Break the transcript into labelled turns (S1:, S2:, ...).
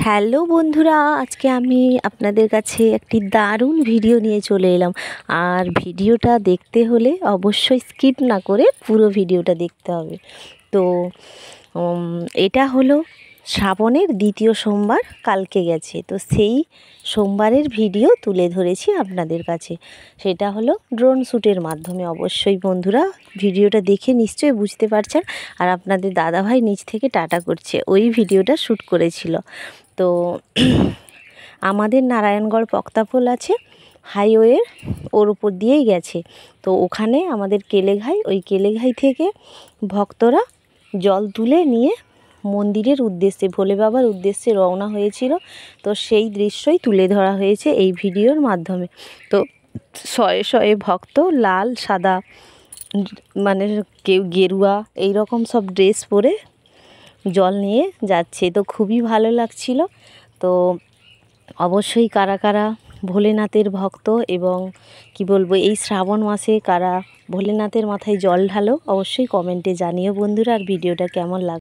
S1: Hello বন্ধুরা, আজকে আমি আপনাদের কাছে একটি দারুণ ভিডিও নিয়ে চলে এলাম। আর ভিডিওটা দেখতে হলে অবশ্যই স্কিপ না করে পুরো ভিডিওটা দেখতে হবে। তো এটা হলো শ্রাবণের দ্বিতীয় সোমবার, কালকে গেছে। তো সেই সোমবারের ভিডিও তুলে ধরেছি আপনাদের কাছে। সেটা হলো ড্রোন শ্যুটের মাধ্যমে। অবশ্যই বন্ধুরা ভিডিওটা দেখে নিশ্চয়ই বুঝতে পারছেন। আর আপনাদের দাদাভাই নিচ থেকে টাটা করছে, ওই ভিডিওটা শ্যুট করেছিল। তো আমাদের নারায়ণগড় পক্তাপোল আছে, হাইওয়ের ওর উপর দিয়েই গেছে। তো ওখানে আমাদের কেলেঘাই, ওই কেলেঘাই থেকে ভক্তরা জল তুলে নিয়ে মন্দিরের উদ্দেশ্যে, ভোলে বাবার উদ্দেশ্যে রওনা হয়েছিল। তো সেই দৃশ্যই তুলে ধরা হয়েছে এই ভিডিওর মাধ্যমে। তো শয়ে শয়ে ভক্ত লাল সাদা মানে কেউ গেরুয়া এই রকম সব ড্রেস পরে জল নিয়ে যাচ্ছে। তো খুবই ভালো লাগছিল। তো অবশ্যই কারা কারা ভোলেনাথের ভক্ত এবং কি বলবো, এই শ্রাবণ মাসে কারা ভোলেনাথের মাথায় জল ঢালো অবশ্যই কমেন্টে জানিও বন্ধুরা। আর ভিডিওটা কেমন লাগলো